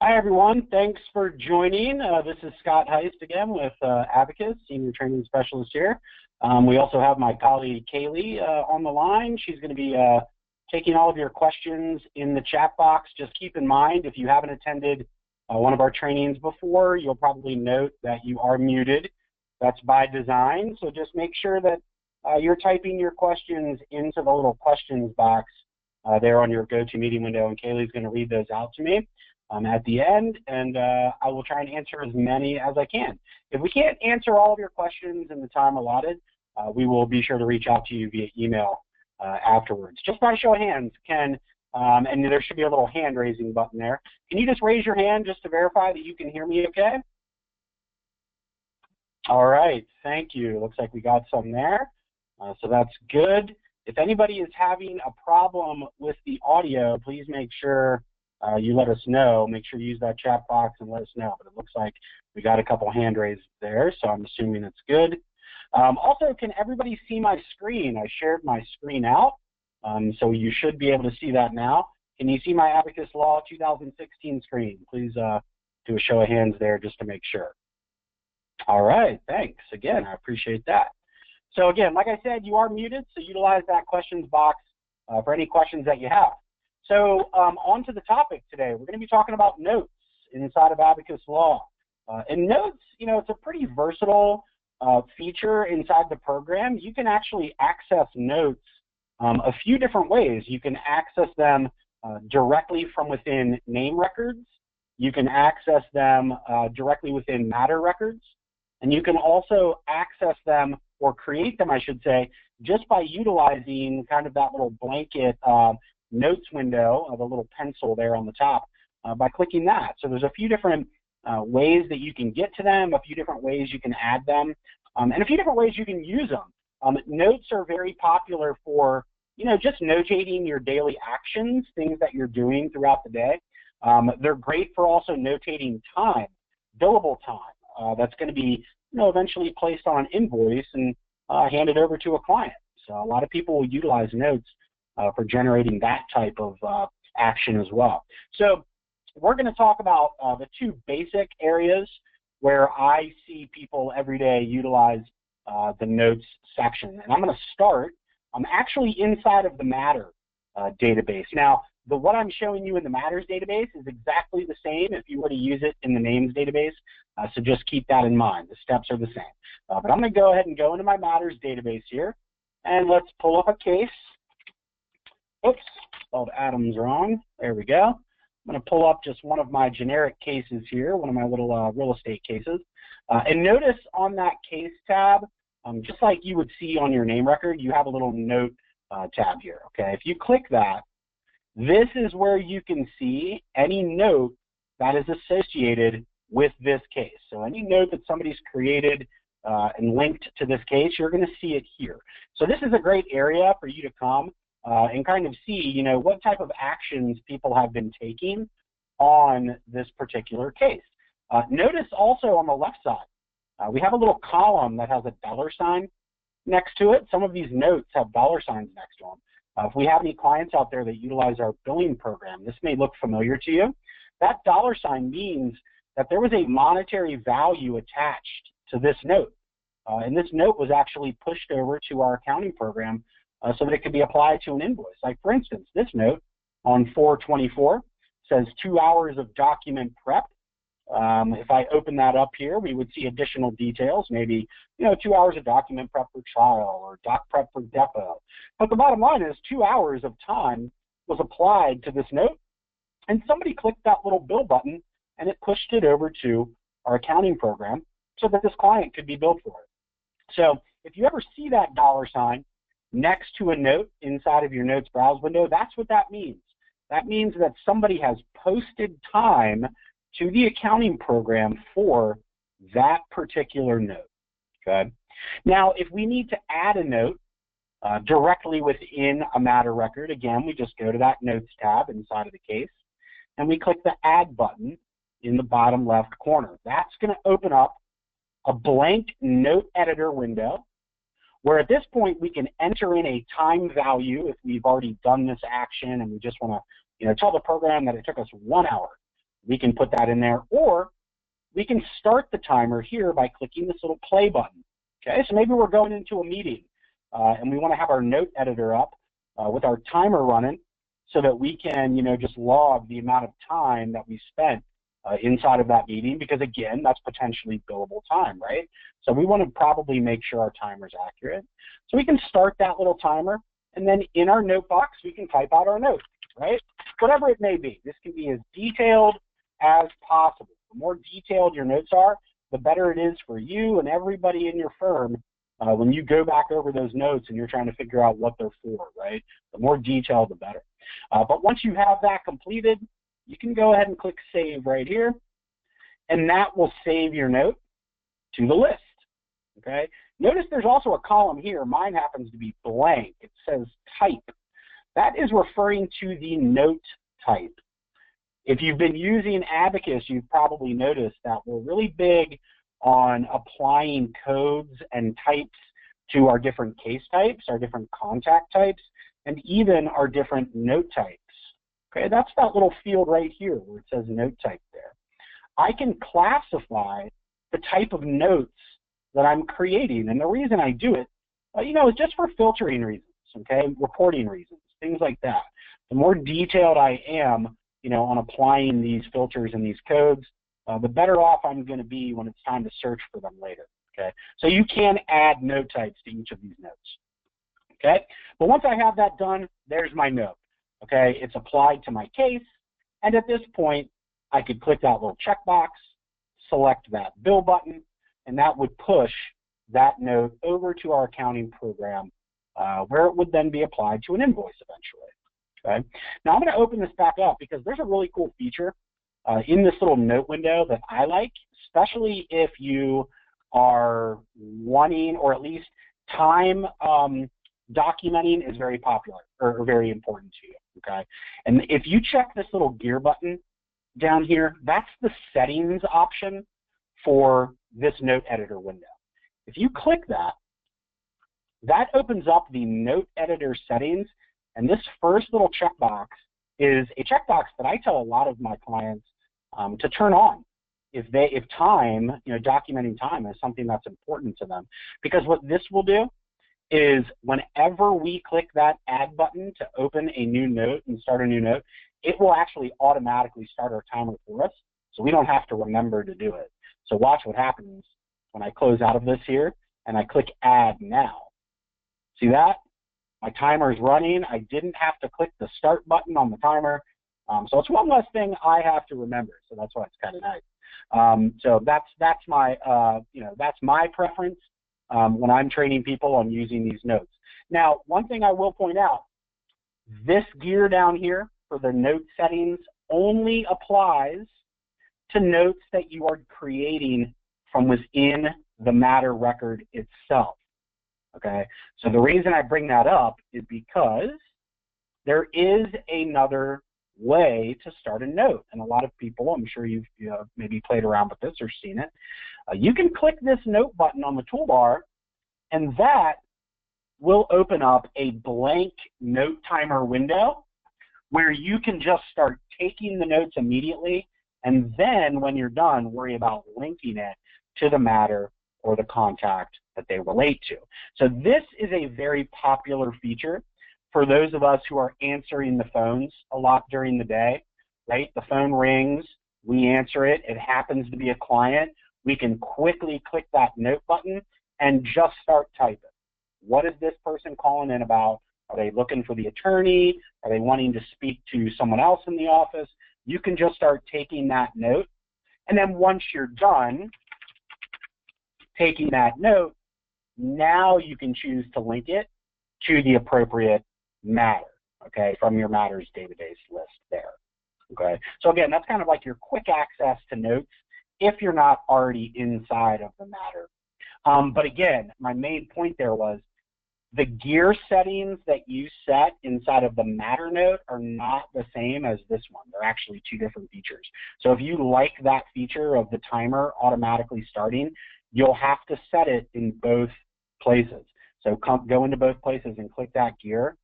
Hi, everyone. Thanks for joining. This is Scott Heist again with Abacus, Senior Training Specialist here. We also have my colleague Kaylee on the line. She's going to be taking all of your questions in the chat box. Just keep in mind, if you haven't attended one of our trainings before, you'll probably note that you are muted. That's by design, so just make sure that you're typing your questions into the little questions box there on your GoToMeeting window, and Kaylee's going to read those out to me at the end, and I will try and answer as many as I can. If we can't answer all of your questions in the time allotted, we will be sure to reach out to you via email afterwards. Just by show of hands, and there should be a little hand raising button there. Can you just raise your hand just to verify that you can hear me okay? All right, thank you. Looks like we got some there, so that's good. If anybody is having a problem with the audio, please make sure you let us know. Make sure you use that chat box and let us know. But it looks like we got a couple hand raises there, so I'm assuming it's good. Also, can everybody see my screen? I shared my screen out, so you should be able to see that now. Can you see my AbacusLaw 2016 screen? Please do a show of hands there just to make sure. All right, thanks. Again, I appreciate that. So again, like I said, you are muted, so utilize that questions box for any questions that you have. So on to the topic today. We're going to be talking about notes inside of AbacusLaw. And notes, you know, it's a pretty versatile feature inside the program. You can actually access notes a few different ways. You can access them directly from within name records. You can access them directly within matter records. And you can also access them, or create them, I should say, just by utilizing kind of that little blanket notes window, the little pencil there on the top, by clicking that. So there's a few different ways that you can get to them, a few different ways you can add them, and a few different ways you can use them. Notes are very popular for, you know, just notating your daily actions, things that you're doing throughout the day. They're great for also notating time, billable time, that's going to be, you know, eventually placed on an invoice and handed over to a client. So a lot of people will utilize notes for generating that type of action as well. So we're going to talk about the two basic areas where I see people every day utilize the notes section. And I'm going to start actually inside of the matter database. Now, what I'm showing you in the matters database is exactly the same if you were to use it in the names database, so just keep that in mind. The steps are the same. But I'm going to go ahead and go into my matters database here, and let's pull up a case. Oops, spelled Adams wrong. There we go. I'm going to pull up just one of my generic cases here, one of my little real estate cases. And notice on that case tab, just like you would see on your name record, you have a little note tab here. Okay, if you click that, this is where you can see any note that is associated with this case. So any note that somebody's created and linked to this case, you're going to see it here. So this is a great area for you to come and kind of see, you know, what type of actions people have been taking on this particular case. Notice also on the left side, we have a little column that has a $ next to it. Some of these notes have $ next to them. If we have any clients out there that utilize our billing program, this may look familiar to you. That $ means that there was a monetary value attached to this note. And this note was actually pushed over to our accounting program so that it could be applied to an invoice. Like, for instance, this note on 4/24 says 2 hours of document prep. If I open that up here, we would see additional details, maybe, you know, 2 hours of document prep for trial or doc prep for depot. But the bottom line is 2 hours of time was applied to this note, and somebody clicked that little bill button, and it pushed it over to our accounting program so that this client could be billed for it. So if you ever see that $ next to a note inside of your notes browse window, that's what that means. That means that somebody has posted time to the accounting program for that particular note. Okay. Now, if we need to add a note directly within a matter record, again, we just go to that notes tab inside of the case, and we click the add button in the bottom left corner. That's going to open up a blank note editor window, where at this point we can enter in a time value if we've already done this action and we just want to, you know, tell the program that it took us 1 hour. we can put that in there, or we can start the timer here by clicking this little play button. Okay, so maybe we're going into a meeting and we want to have our note editor up with our timer running so that we can, just log the amount of time that we spent inside of that meeting, because again, that's potentially billable time, right? So we want to probably make sure our timer is accurate. So we can start that little timer, and then in our note box, we can type out our note, right? Whatever it may be. This can be as detailed as possible. The more detailed your notes are, the better it is for you and everybody in your firm when you go back over those notes and you're trying to figure out what they're for, right? The more detailed, the better. But once you have that completed, you can go ahead and click Save right here, and that will save your note to the list, okay? Notice there's also a column here. Mine happens to be blank. It says Type. That is referring to the note type. If you've been using Abacus, you've probably noticed that we're really big on applying codes and types to our different case types, our different contact types, and even our different note types. Okay, that's that little field right here where it says note type there. I can classify the type of notes that I'm creating, and the reason I do it, is just for filtering reasons, okay, reporting reasons, things like that. The more detailed I am, on applying these filters and these codes, the better off I'm going to be when it's time to search for them later, okay? So you can add note types to each of these notes, okay? But once I have that done, there's my note, okay? It's applied to my case, and at this point, I could click that little checkbox, select that bill button, and that would push that note over to our accounting program where it would then be applied to an invoice eventually. Okay. Now I'm going to open this back up because there's a really cool feature in this little note window that I like, especially if you are wanting, or at least time documenting is very popular or very important to you. Okay. And if you check this little gear button down here, that's the settings option for this note editor window. If you click that, that opens up the note editor settings. And this first little checkbox is a checkbox that I tell a lot of my clients to turn on if time, documenting time is something that's important to them. Because what this will do is whenever we click that add button to open a new note and start a new note, it will actually automatically start our timer for us, so we don't have to remember to do it. So watch what happens when I close out of this here and I click add now. See that? My timer is running. I didn't have to click the start button on the timer. So it's one less thing I have to remember. So that's why it's kind of nice. So that's my preference when I'm training people on using these notes. Now, one thing I will point out, this gear down here for the note settings only applies to notes that you are creating from within the matter record itself. Okay, so the reason I bring that up is because there is another way to start a note, and a lot of people, I'm sure you've maybe played around with this or seen it. You can click this note button on the toolbar, and that will open up a blank note timer window where you can just start taking the notes immediately, and then when you're done, worry about linking it to the matter or the contact that they relate to. So this is a very popular feature for those of us who are answering the phones a lot during the day, right? The phone rings, we answer it, it happens to be a client, we can quickly click that note button and just start typing. What is this person calling in about? Are they looking for the attorney? Are they wanting to speak to someone else in the office? You can just start taking that note, and then once you're done taking that note, now you can choose to link it to the appropriate matter, okay, from your matters database list there, okay? So again, that's kind of like your quick access to notes if you're not already inside of the matter. But again, my main point there was the gear settings that you set inside of the matter note are not the same as this one. They're actually two different features. So if you like that feature of the timer automatically starting, you'll have to set it in both places. So go into both places and click that gear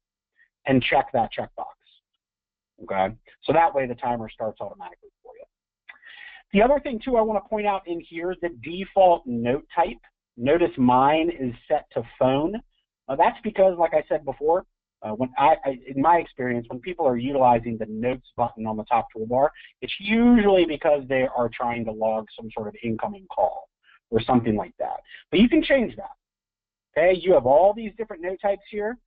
and check that checkbox, okay? So that way the timer starts automatically for you. The other thing too I want to point out in here, the default note type. Notice mine is set to phone. That's because, like I said before, in my experience, when people are utilizing the notes button on the top toolbar, it's usually because they are trying to log some sort of incoming call or something like that. But you can change that. Okay, you have all these different note types here.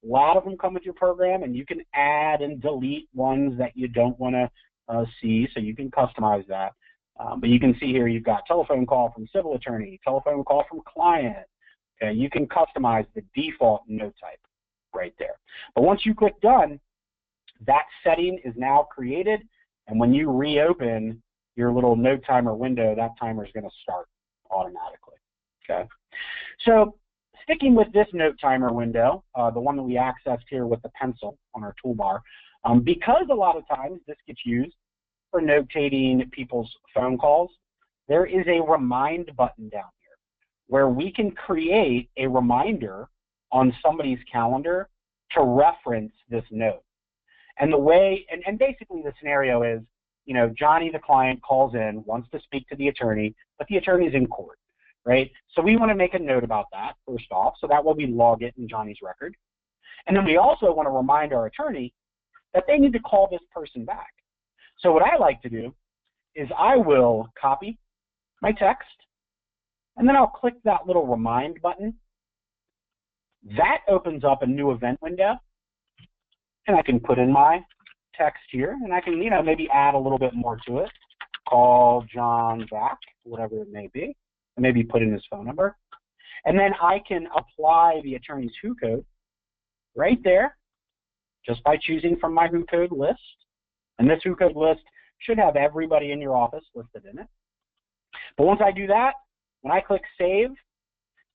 A lot of them come with your program, and you can add and delete ones that you don't want to see, so you can customize that. But you can see here you've got telephone call from civil attorney, telephone call from client. Okay, you can customize the default note type right there. But once you click done, that setting is now created, and when you reopen your little note timer window, that timer is going to start automatically. Okay, so sticking with this note timer window, the one that we accessed here with the pencil on our toolbar, because a lot of times this gets used for notating people's phone calls, there is a remind button down here where we can create a reminder on somebody's calendar to reference this note. And the way, and basically the scenario is, you know, Johnny, the client, calls in, wants to speak to the attorney, but the attorney's in court, right? So we want to make a note about that, first off, so that way we log it in Johnny's record. And then we also want to remind our attorney that they need to call this person back. So what I like to do is I will copy my text, and then I'll click that little remind button. That opens up a new event window, and I can put in my text here, and I can, you know, maybe add a little bit more to it. Call John back, whatever it may be, and maybe put in his phone number. And then I can apply the attorney's WHO code right there, just by choosing from my WHO code list. And this WHO code list should have everybody in your office listed in it. But once I do that, when I click save,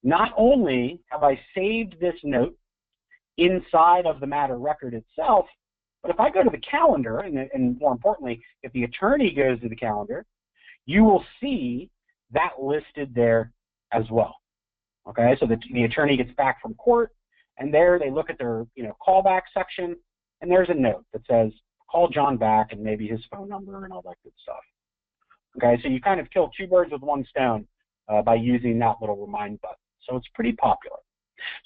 not only have I saved this note inside of the matter record itself, but if I go to the calendar, and more importantly, if the attorney goes to the calendar, you will see that listed there as well. Okay, so the attorney gets back from court, and there they look at their, you know, callback section, and there's a note that says, call John back, and maybe his phone number and all that good stuff. Okay, so you kind of kill two birds with one stone by using that little remind button. So it's pretty popular.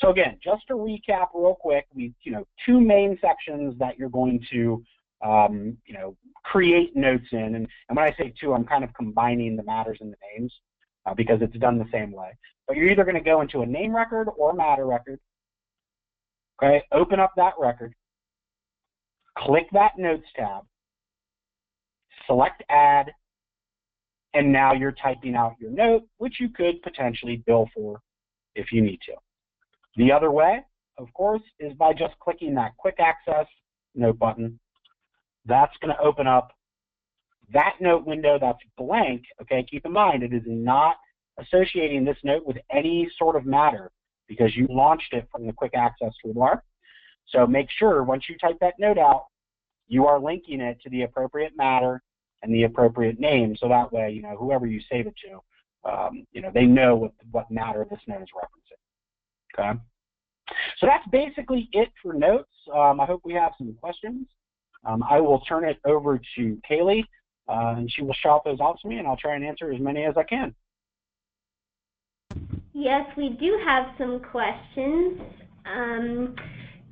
So again, just to recap real quick, we, you know, two main sections that you're going to, you know, create notes in. And when I say two, I'm kind of combining the matters and the names because it's done the same way. But you're either going to go into a name record or a matter record. Okay, open up that record. Click that Notes tab, select Add, and now you're typing out your note, which you could potentially bill for if you need to. The other way, of course, is by just clicking that Quick Access Note button. That's going to open up that note window that's blank. Okay, keep in mind, it is not associating this note with any sort of matter because you launched it from the Quick Access toolbar. So make sure once you type that note out, you are linking it to the appropriate matter and the appropriate name, so that way, you know, whoever you save it to, you know, they know what matter this note is referencing. Okay. So that's basically it for notes. I hope we have some questions. I will turn it over to Kaylee, and she will shout those out to me, and I'll try and answer as many as I can. Yes, we do have some questions.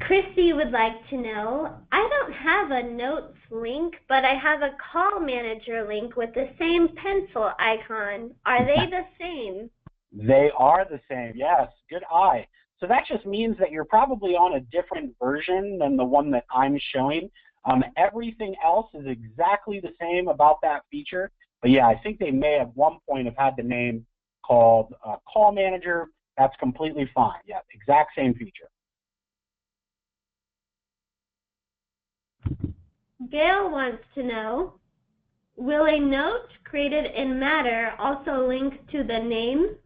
Christy would like to know, I don't have a notes link, but I have a call manager link with the same pencil icon. Are they the same? They are the same, yes. Good eye. So that just means that you're probably on a different version than the one that I'm showing. Everything else is exactly the same about that feature. But yeah, I think they may at one point have had the name called Call Manager. That's completely fine. Yeah, exact same feature. Gail wants to know, will a note created in Matter also link to the name?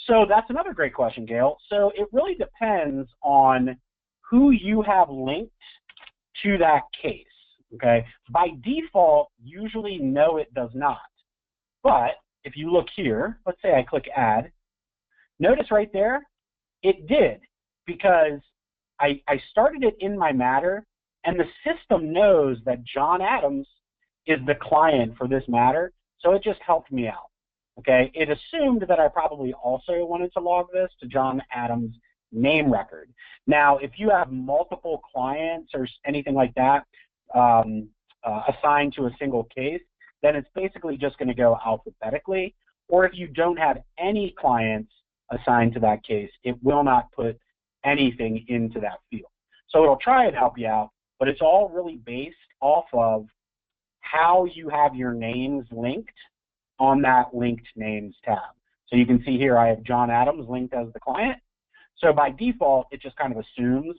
So that's another great question, Gail. So it really depends on who you have linked to that case, okay? By default, usually no, it does not. But if you look here, let's say I click Add, notice right there, it did, because I started it in my Matter, and the system knows that John Adams is the client for this matter, so it just helped me out. Okay, it assumed that I probably also wanted to log this to John Adams' name record. Now, if you have multiple clients or anything like that assigned to a single case, then it's basically just going to go alphabetically. Or if you don't have any clients assigned to that case, it will not put anything into that field. So it'll try and help you out, but it's all really based off of how you have your names linked on that linked names tab. So you can see here I have John Adams linked as the client. So by default, it just kind of assumes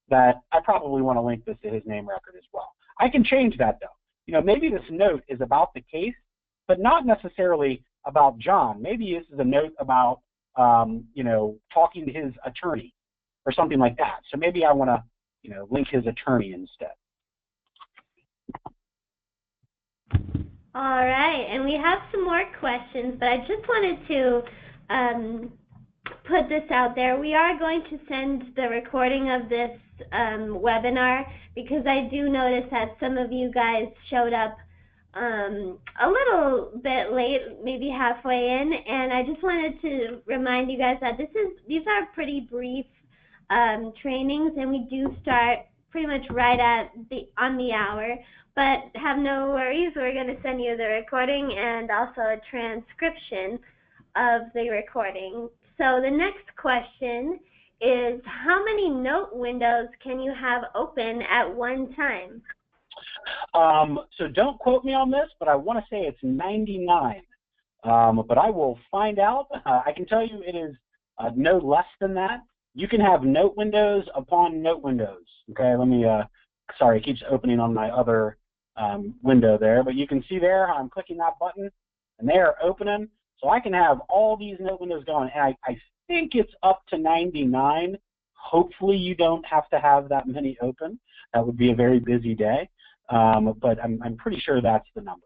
that I probably want to link this to his name record as well. I can change that though. You know, maybe this note is about the case, but not necessarily about John. Maybe this is a note about, you know, talking to his attorney or something like that. So maybe I want to, you know, link his attorney instead. All right, and we have some more questions, but I just wanted to put this out there. We are going to send the recording of this webinar because I do notice that some of you guys showed up a little bit late, maybe halfway in, and I just wanted to remind you guys that these are pretty brief trainings, and we do start pretty much right at on the hour. But have no worries, we're going to send you the recording and also a transcription of the recording. So the next question is, how many note windows can you have open at one time? So don't quote me on this, but I want to say it's 99. But I will find out. I can tell you it is no less than that. You can have note windows upon note windows. Okay, let me, sorry, it keeps opening on my other window there, but you can see there how I'm clicking that button and they are opening. So I can have all these note windows going, and I think it's up to 99. Hopefully you don't have to have that many open. That would be a very busy day, but I'm pretty sure that's the number.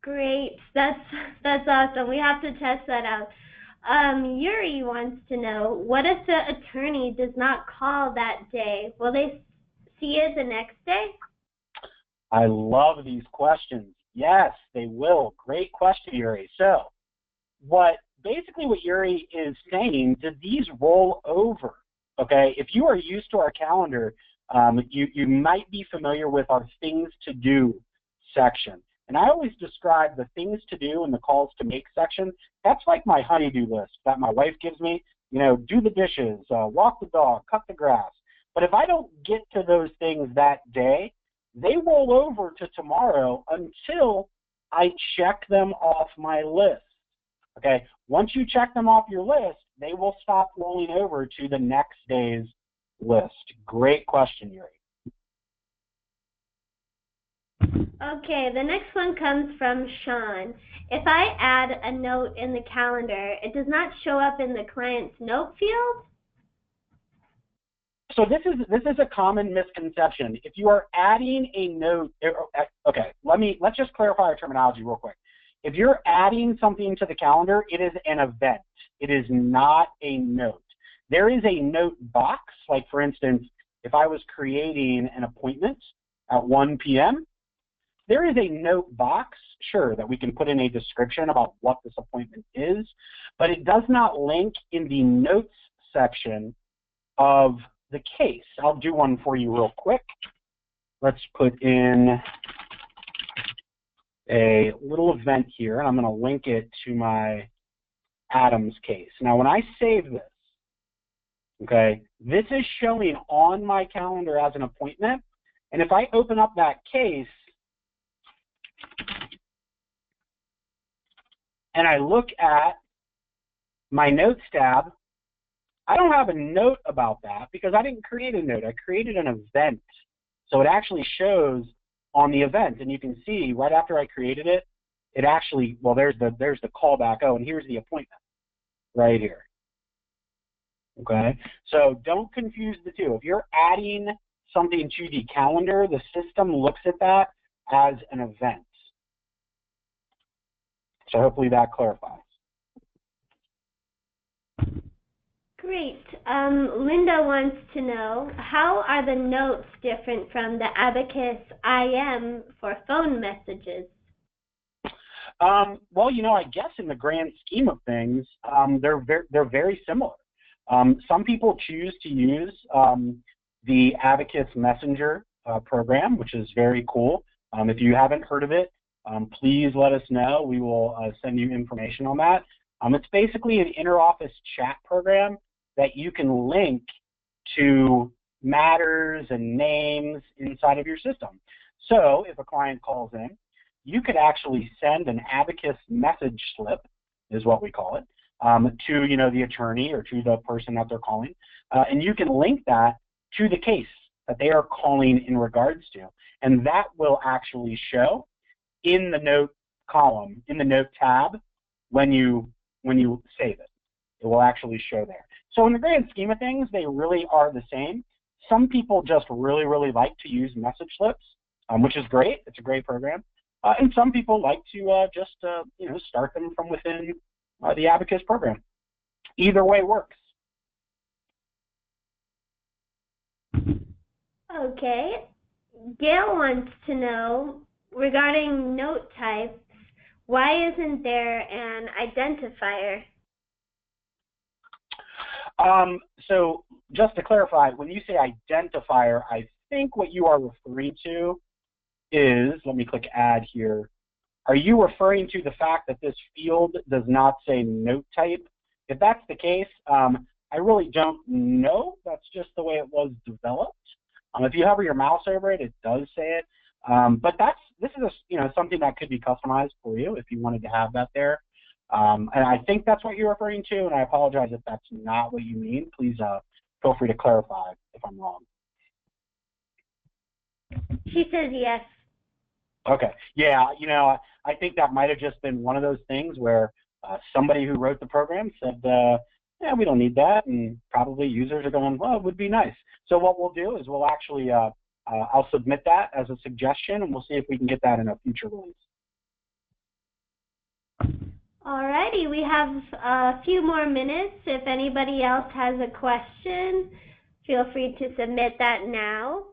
Great, that's awesome. We have to test that out. Yuri wants to know, what if the attorney does not call that day? Will they see it the next day? I love these questions. Yes, they will. Great question, Yuri. So basically what Yuri is saying, do these roll over? Okay, if you are used to our calendar, you might be familiar with our things to do section. And I always describe the things to do and the calls to make section. That's like my honey-do list that my wife gives me. You know, do the dishes, walk the dog, cut the grass. But if I don't get to those things that day, they roll over to tomorrow until I check them off my list. Okay, once you check them off your list, they will stop rolling over to the next day's list. Great question, Yuri. Okay, the next one comes from Sean. If I add a note in the calendar, it does not show up in the client's note field? So this is a common misconception. If you are adding a note, okay, let's just clarify our terminology real quick. If you're adding something to the calendar, it is an event. It is not a note. There is a note box, like for instance, if I was creating an appointment at 1 p.m., there is a note box, sure, that we can put in a description about what this appointment is, but it does not link in the notes section of the case. I'll do one for you real quick. Let's put in a little event here, and I'm going to link it to my Adams case. Now, when I save this, okay, this is showing on my calendar as an appointment, and if I open up that case and I look at my notes tab, I don't have a note about that because I didn't create a note. I created an event. So it actually shows on the event, and you can see right after I created it, it actually, well, there's the callback. Oh, and here's the appointment right here. Okay, so don't confuse the two. If you're adding something to the calendar, the system looks at that as an event. So hopefully that clarifies. Great. Linda wants to know, how are the notes different from the Abacus IM for phone messages? Well, I guess in the grand scheme of things, they're very similar. Some people choose to use the Abacus Messenger program, which is very cool. If you haven't heard of it, please let us know. We will send you information on that. It's basically an interoffice chat program that you can link to matters and names inside of your system. So if a client calls in, you could actually send an Abacus message slip, is what we call it, to the attorney or to the person that they're calling, and you can link that to the case that they are calling in regards to, and that will actually show in the note column, in the note tab, when you save it. It will actually show there. So in the grand scheme of things, they really are the same. Some people just really, really like to use message slips, which is great. It's a great program. And some people like to just start them from within the Abacus program. Either way works. Okay. Gail wants to know, regarding note types, why isn't there an identifier? So just to clarify, when you say identifier, I think what you are referring to is, let me click add here. Are you referring to the fact that this field does not say note type? If that's the case, I really don't know. That's just the way it was developed. If you hover your mouse over it, it does say it. But this is something that could be customized for you if you wanted to have that there. And I think that's what you're referring to, and I apologize if that's not what you mean. Please feel free to clarify if I'm wrong. She says yes. Okay. Yeah, I think that might have just been one of those things where somebody who wrote the program said, yeah, we don't need that, and probably users are going, well, it would be nice. So what we'll do is we'll actually, I'll submit that as a suggestion, and we'll see if we can get that in a future release. Alrighty, we have a few more minutes. If anybody else has a question, feel free to submit that now.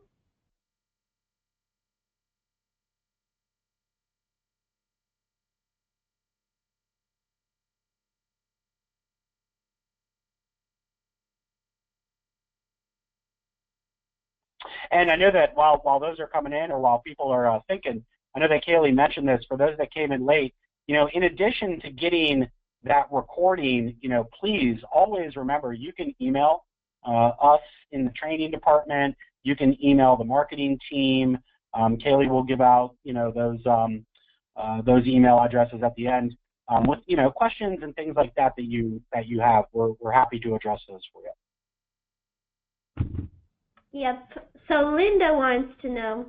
And I know that while those are coming in, or while people are thinking, I know that Kaylee mentioned this, for those that came in late, in addition to getting that recording, please always remember, you can email us in the training department, you can email the marketing team. Kaylee will give out, those email addresses at the end with, questions and things like that that you have. We're happy to address those for you. Yep. So Linda wants to know,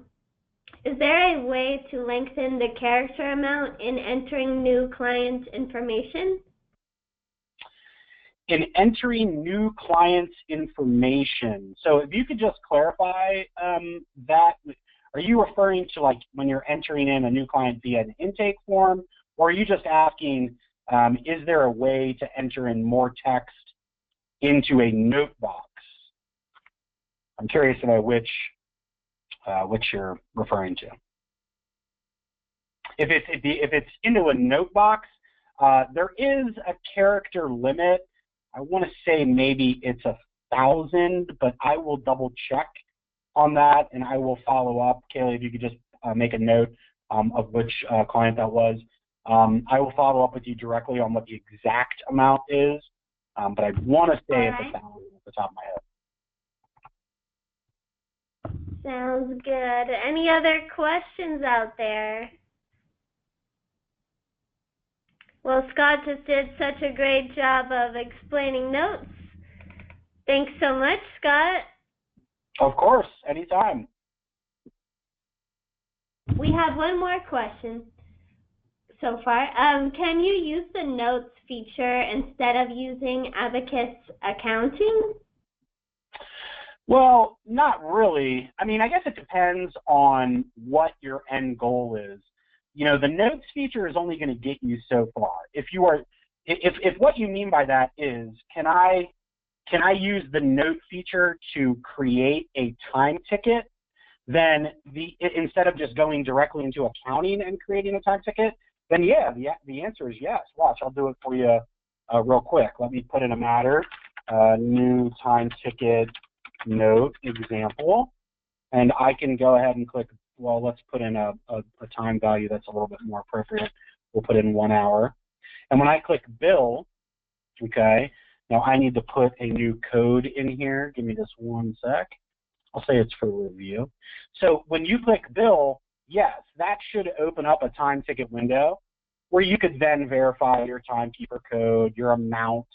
is there a way to lengthen the character amount in entering new client information? In entering new clients' information. So if you could just clarify that, are you referring to like when you're entering in a new client via an intake form, or are you just asking, is there a way to enter in more text into a note box? I'm curious to know which you're referring to. If it's into a note box, there is a character limit. I want to say maybe it's 1,000, but I will double check on that, and I will follow up. Kaylee, if you could just make a note of which client that was. I will follow up with you directly on what the exact amount is, but I want to say it's 1,000 at the top of my head. Sounds good. Any other questions out there? Well, Scott just did such a great job of explaining notes. Thanks so much, Scott. Of course, anytime. We have one more question so far. Can you use the notes feature instead of using Abacus Accounting? Well, not really. I mean, I guess it depends on what your end goal is. The notes feature is only going to get you so far. If what you mean by that is, can I can I use the note feature to create a time ticket? Then instead of just going directly into accounting and creating a time ticket, then yeah, the answer is yes. Watch, I'll do it for you real quick. Let me put in a matter, new time ticket note example, and I can go ahead and click, well, let's put in a time value that's a little bit more appropriate. We'll put in 1 hour. And when I click bill, okay, now I need to put a new code in here. Give me just 1 sec. I'll say it's for review. So when you click bill, yes, that should open up a time ticket window where you could then verify your timekeeper code, your amount,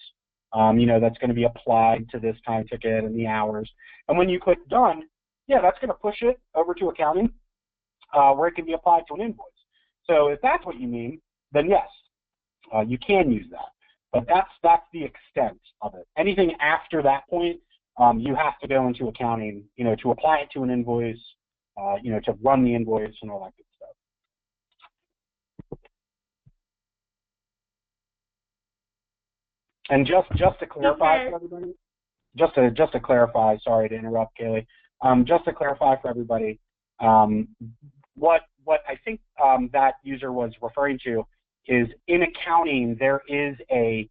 you know, that's going to be applied to this time ticket and the hours. And when you click done, yeah, that's going to push it over to accounting where it can be applied to an invoice. So if that's what you mean, then yes, you can use that. But that's the extent of it. Anything after that point, you have to go into accounting, you know, to apply it to an invoice, you know, to run the invoice and all that good stuff. And just to clarify for everybody, just to clarify, sorry to interrupt, Kaylee. Just to clarify for everybody, what I think that user was referring to is in accounting there is a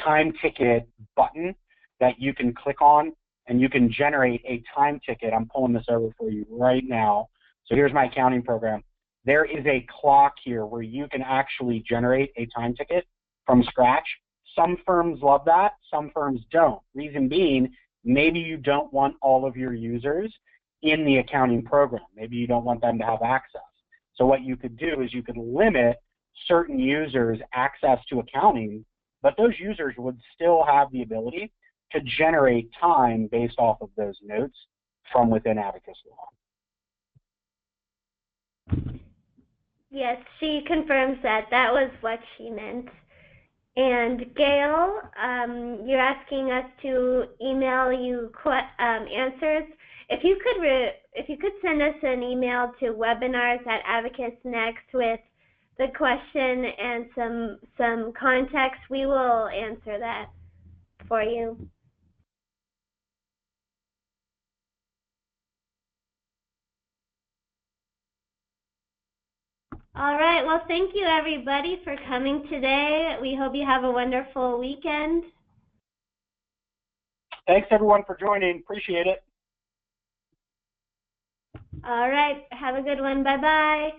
time ticket button that you can click on and you can generate a time ticket. I'm pulling this over for you right now. So here's my accounting program. There is a clock here where you can actually generate a time ticket from scratch. Some firms love that, some firms don't. Reason being, maybe you don't want all of your users in the accounting program. Maybe you don't want them to have access. So what you could do is you could limit certain users' access to accounting, but those users would still have the ability to generate time based off of those notes from within AbacusLaw. Yes, she confirms that. That was what she meant. And Gail, you're asking us to email you answers. If you could send us an email to webinars@Abacus.Next with the question and some context, we will answer that for you. All right, well, thank you everybody for coming today. We hope you have a wonderful weekend. Thanks everyone for joining, appreciate it. All right, have a good one, bye-bye.